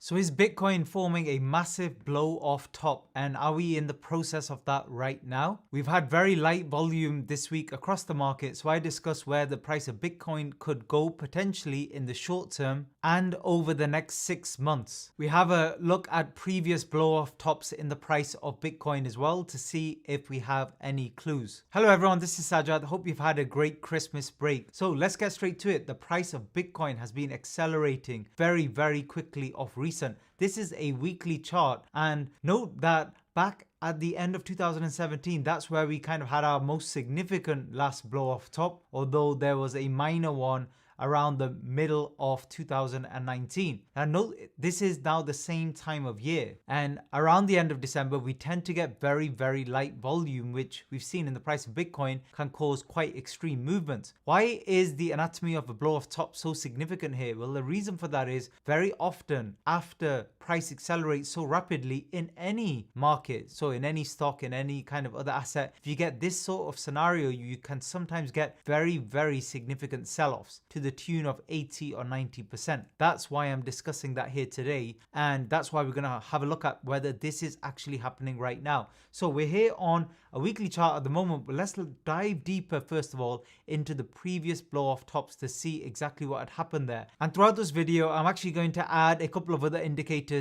So is Bitcoin forming a massive blow off top, and are we in the process of that right now? We've had very light volume this week across the market, so I discuss where the price of Bitcoin could go potentially in the short term and over the next 6 months. We have a look at previous blow off tops in the price of Bitcoin as well to see if we have any clues. Hello everyone, this is Sajad. Hope you've had a great Christmas break. So let's get straight to it. The price of Bitcoin has been accelerating very quickly of recent. This is a weekly chart, and note that back at the end of 2017, that's where we kind of had our most significant last blow off top, although there was a minor one around the middle of 2019. Now note, this is now the same time of year, and around the end of December we tend to get very light volume, which we've seen in the price of Bitcoin can cause quite extreme movements. Why is the anatomy of a blow off top so significant here? Well, the reason for that is very often after price accelerates so rapidly in any market, so in any stock, in any kind of other asset, if you get this sort of scenario, you can sometimes get very significant sell-offs to the tune of 80 or 90%. That's why I'm discussing that here today, and that's why we're going to have a look at whether this is actually happening right now. So we're here on a weekly chart at the moment, but let's dive deeper first of all into the previous blow off tops to see exactly what had happened there. And throughout this video, I'm actually going to add a couple of other indicators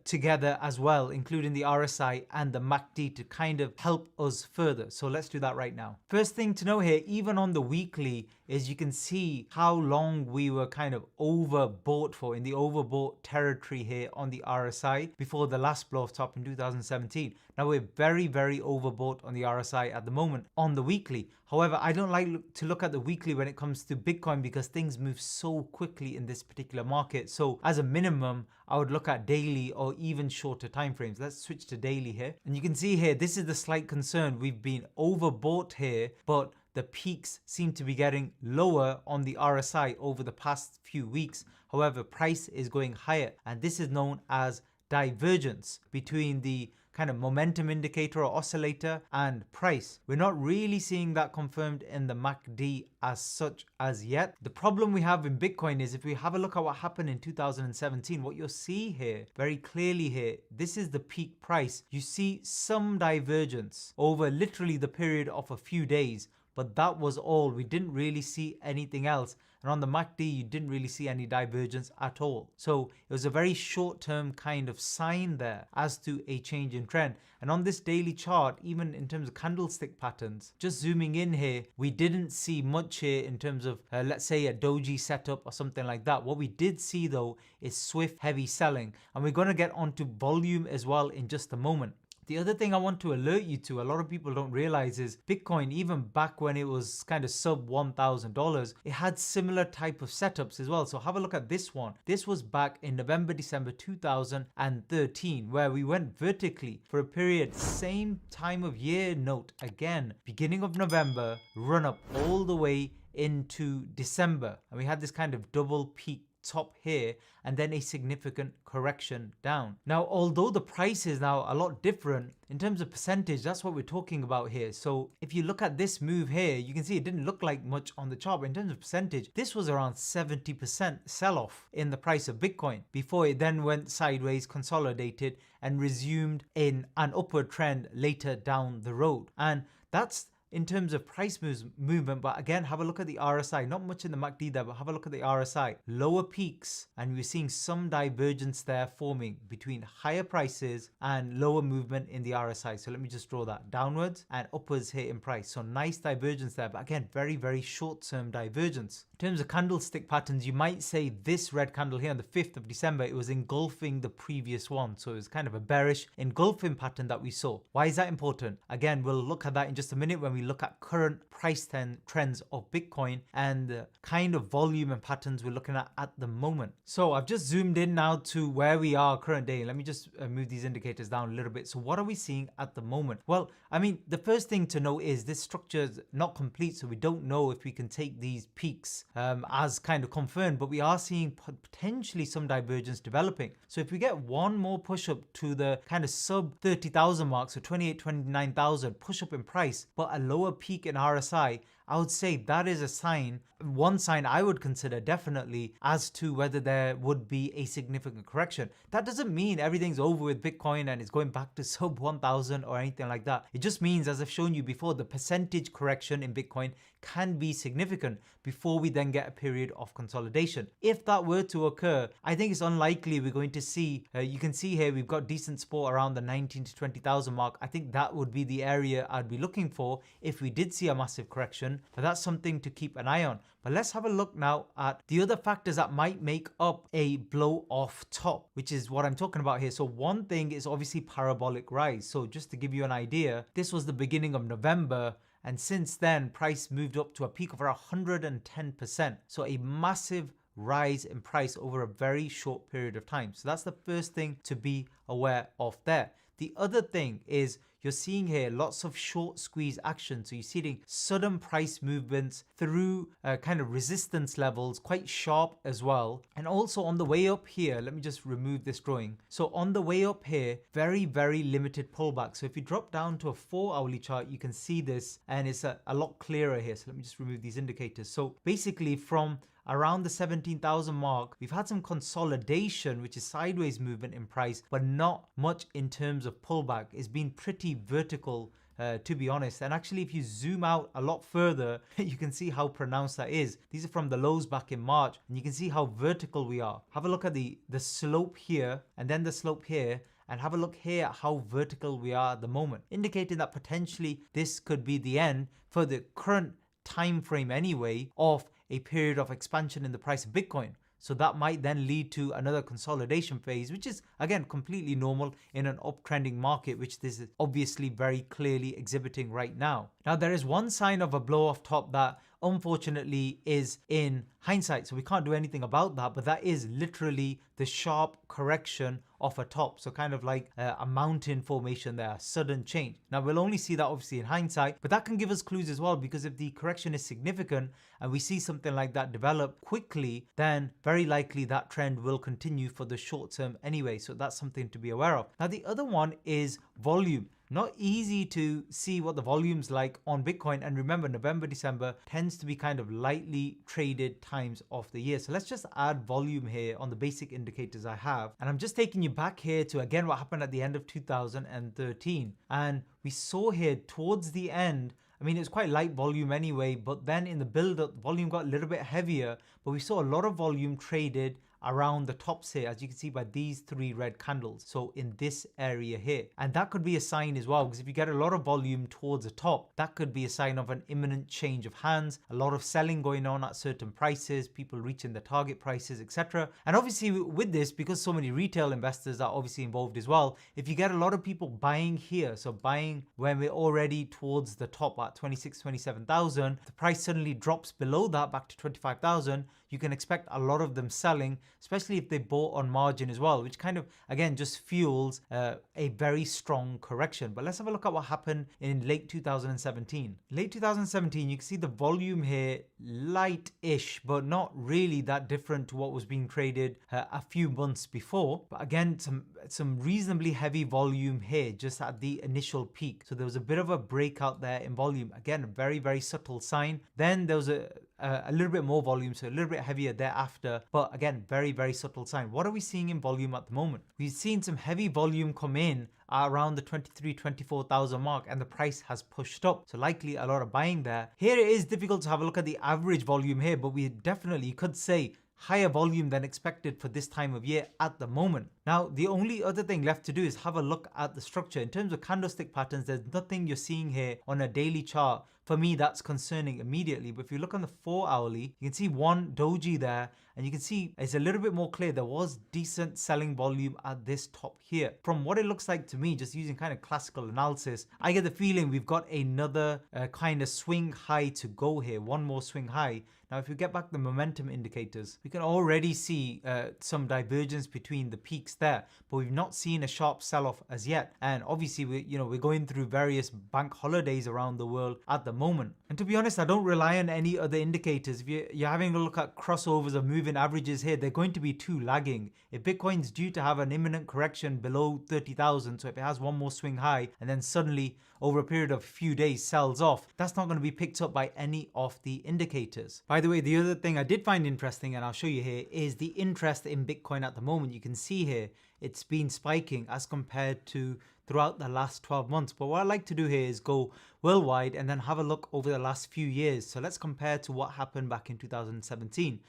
together as well, including the RSI and the MACD to kind of help us further. So let's do that right now. First thing to know here, even on the weekly, is you can see how long we were kind of overbought for, in the overbought territory here on the RSI before the last blow off top in 2017. Now we're very overbought on the RSI at the moment on the weekly. However, I don't like to look at the weekly when it comes to Bitcoin because things move so quickly in this particular market. So as a minimum, I would look at daily or even shorter time frames. Let's switch to daily here. And you can see here, this is the slight concern. We've been overbought here, but the peaks seem to be getting lower on the RSI over the past few weeks. However, price is going higher, and this is known as divergence between the kind of momentum indicator or oscillator and price. We're not really seeing that confirmed in the MACD as such as yet. The problem we have in Bitcoin is if we have a look at what happened in 2017, what you'll see here very clearly here, this is the peak price. You see some divergence over literally the period of a few days, but that was all. We didn't really see anything else. And on the MACD, you didn't really see any divergence at all. So it was a very short-term kind of sign there as to a change in trend. And on this daily chart, even in terms of candlestick patterns, just zooming in here, we didn't see much here in terms of, let's say, a doji setup or something like that. What we did see though is swift, heavy selling. And we're going to get onto volume as well in just a moment. The other thing I want to alert you to, a lot of people don't realize, is Bitcoin, even back when it was kind of sub $1,000, it had similar type of setups as well. So have a look at this one. This was back in November, December 2013, where we went vertically for a period, same time of year, note again, beginning of November, run up all the way into December. And we had this kind of double peak top here and then a significant correction down. Now, although the price is now a lot different in terms of percentage, that's what we're talking about here. So if you look at this move here, you can see it didn't look like much on the chart, but in terms of percentage, this was around 70% sell-off in the price of Bitcoin before it then went sideways, consolidated, and resumed in an upward trend later down the road. And that's in terms of price movement, but again, have a look at the RSI. Not much in the MACD there, but have a look at the RSI. Lower peaks, and we're seeing some divergence there forming between higher prices and lower movement in the RSI. So let me just draw that downwards and upwards here in price. So nice divergence there, but again, very short-term divergence. In terms of candlestick patterns, you might say this red candle here on the 5th of December, it was engulfing the previous one. So it was kind of a bearish engulfing pattern that we saw. Why is that important? Again, we'll look at that in just a minute when we look at current price trends of Bitcoin and the kind of volume and patterns we're looking at the moment. So I've just zoomed in now to where we are current day. Let me just move these indicators down a little bit. So what are we seeing at the moment? Well, I mean, the first thing to know is this structure is not complete, so we don't know if we can take these peaks as kind of confirmed, but we are seeing potentially some divergence developing. So if we get one more push up to the kind of sub 30,000 mark, so 28, 29,000 push up in price, but a lower peak in RSI, I would say that is a sign, one sign I would consider definitely, as to whether there would be a significant correction. That doesn't mean everything's over with Bitcoin and it's going back to sub 1000 or anything like that. It just means, as I've shown you before, the percentage correction in Bitcoin can be significant before we then get a period of consolidation. If that were to occur, I think it's unlikely we're going to see, you can see here we've got decent support around the 19 to 20,000 mark. I think that would be the area I'd be looking for if we did see a massive correction, but that's something to keep an eye on. But let's have a look now at the other factors that might make up a blow off top, which is what I'm talking about here. So one thing is obviously parabolic rise. So just to give you an idea, this was the beginning of November, and since then price moved up to a peak of around 110%. So a massive rise in price over a very short period of time. So that's the first thing to be aware of there. The other thing is you're seeing here lots of short squeeze action. So you're seeing sudden price movements through kind of resistance levels, quite sharp as well. And also on the way up here, let me just remove this drawing. So on the way up here, very, very limited pullback. So if you drop down to a 4-hourly chart, you can see this and it's a lot clearer here. So let me just remove these indicators. So basically from around the 17,000 mark, we've had some consolidation, which is sideways movement in price, but not much in terms of pullback. It's been pretty vertical, to be honest. And actually, if you zoom out a lot further, you can see how pronounced that is. These are from the lows back in March, and you can see how vertical we are. Have a look at the slope here, and then the slope here, and have a look here at how vertical we are at the moment, indicating that potentially this could be the end for the current time frame anyway of a period of expansion in the price of Bitcoin. So that might then lead to another consolidation phase, which is again completely normal in an uptrending market, which this is obviously very clearly exhibiting right now. Now there is one sign of a blow off top that unfortunately is in hindsight, so we can't do anything about that, but that is literally the sharp correction of a top. So kind of like a mountain formation there, sudden change. Now we'll only see that obviously in hindsight, but that can give us clues as well, because if the correction is significant and we see something like that develop quickly, then very likely that trend will continue for the short term anyway. So that's something to be aware of. Now the other one is volume. Not easy to see what the volume's like on Bitcoin. And remember, November, December tends to be kind of lightly traded times of the year. So let's just add volume here on the basic indicators I have. And I'm just taking you back here to, again, what happened at the end of 2013. And we saw here towards the end, I mean, it was quite light volume anyway, but then in the build up, volume got a little bit heavier, but we saw a lot of volume traded around the tops here, as you can see by these 3 red candles. So in this area here, and that could be a sign as well, because if you get a lot of volume towards the top, that could be a sign of an imminent change of hands, a lot of selling going on at certain prices, people reaching the target prices, etc. And obviously with this, because so many retail investors are obviously involved as well, if you get a lot of people buying here, so buying when we're already towards the top at 26, 27,000, the price suddenly drops below that back to 25,000, you can expect a lot of them selling, especially if they bought on margin as well, which kind of, again, just fuels a very strong correction. But let's have a look at what happened in late 2017. Late 2017, you can see the volume here, light-ish, but not really that different to what was being traded a few months before. But again, some reasonably heavy volume here, just at the initial peak. So there was a bit of a breakout there in volume. Again, a very, very subtle sign. Then there was a little bit more volume, so a little bit heavier thereafter, but again, very, very subtle sign. What are we seeing in volume at the moment? We've seen some heavy volume come in around the 23, 24,000 mark, and the price has pushed up. So likely a lot of buying there. Here it is difficult to have a look at the average volume here, but we definitely could say higher volume than expected for this time of year at the moment. Now, the only other thing left to do is have a look at the structure. In terms of candlestick patterns, there's nothing you're seeing here on a daily chart. For me, that's concerning immediately. But if you look on the 4-hourly, you can see one doji there, and you can see it's a little bit more clear. There was decent selling volume at this top here. From what it looks like to me, just using kind of classical analysis, I get the feeling we've got another kind of swing high to go here, one more swing high. Now, if you get back the momentum indicators, we can already see some divergence between the peaks there, but we've not seen a sharp sell-off as yet. And obviously, we're going through various bank holidays around the world at the the moment. And to be honest, I don't rely on any other indicators. If you're having a look at crossovers of moving averages here, they're going to be too lagging. If Bitcoin's due to have an imminent correction below 30,000, so if it has one more swing high and then suddenly over a period of a few days sells off, that's not going to be picked up by any of the indicators. By the way, the other thing I did find interesting, and I'll show you here, is the interest in Bitcoin at the moment. You can see here, it's been spiking as compared to throughout the last 12 months. But what I like to do here is go worldwide and then have a look over the last few years. So let's compare to what happened back in 2017. And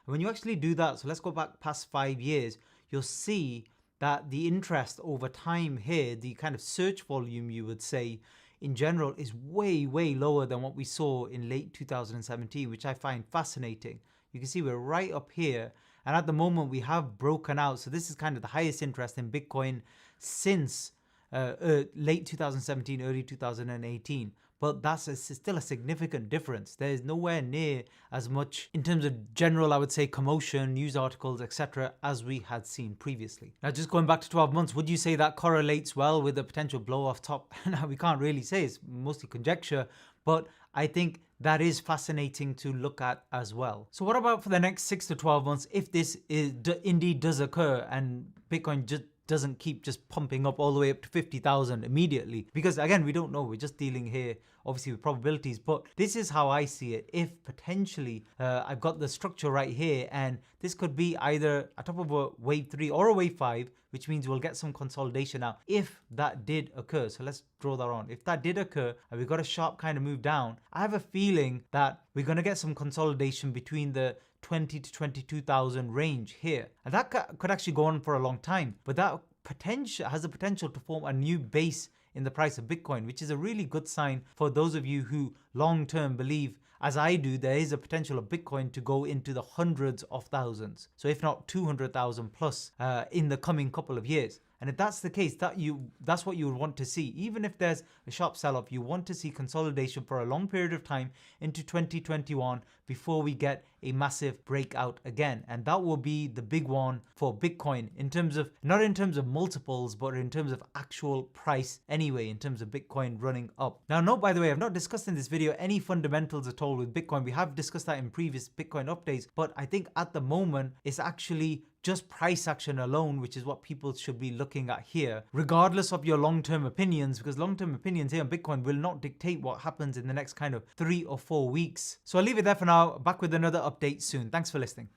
when you actually do that, so let's go back past 5 years, you'll see that the interest over time here, the kind of search volume you would say in general, is way lower than what we saw in late 2017, which I find fascinating. You can see we're right up here, and at the moment we have broken out. So this is kind of the highest interest in Bitcoin since late 2017, early 2018. But that's still a significant difference. There's nowhere near as much in terms of general, I would say, commotion, news articles, etc., as we had seen previously. Now, just going back to 12 months, would you say that correlates well with the potential blow off top? Now, we can't really say, it's mostly conjecture, but I think that is fascinating to look at as well. So what about for the next 6 to 12 months if this indeed does occur and Bitcoin just doesn't keep just pumping up all the way up to 50,000 immediately? Because again, we don't know. We're just dealing here obviously with probabilities, but this is how I see it. If potentially I've got the structure right here, and this could be either a top of a wave 3 or a wave 5, which means we'll get some consolidation now if that did occur. So let's draw that on. If that did occur and we got a sharp kind of move down, I have a feeling that we're going to get some consolidation between the 20 to 22,000 range here. And that could actually go on for a long time, but that has the potential to form a new base in the price of Bitcoin, which is a really good sign for those of you who long-term believe, as I do, there is a potential of Bitcoin to go into the hundreds of thousands. So if not 200,000 plus in the coming couple of years. And if that's the case, that's what you would want to see. Even if there's a sharp sell-off, you want to see consolidation for a long period of time into 2021 before we get a massive breakout again. And that will be the big one for Bitcoin in terms of, not in terms of multiples, but in terms of actual price anyway, in terms of Bitcoin running up. Now, note, by the way, I've not discussed in this video any fundamentals at all with Bitcoin. We have discussed that in previous Bitcoin updates, but I think at the moment it's actually just price action alone, which is what people should be looking at here, regardless of your long-term opinions, because long-term opinions here on Bitcoin will not dictate what happens in the next kind of 3 or 4 weeks. So I'll leave it there for now. Back with another update soon. Thanks for listening.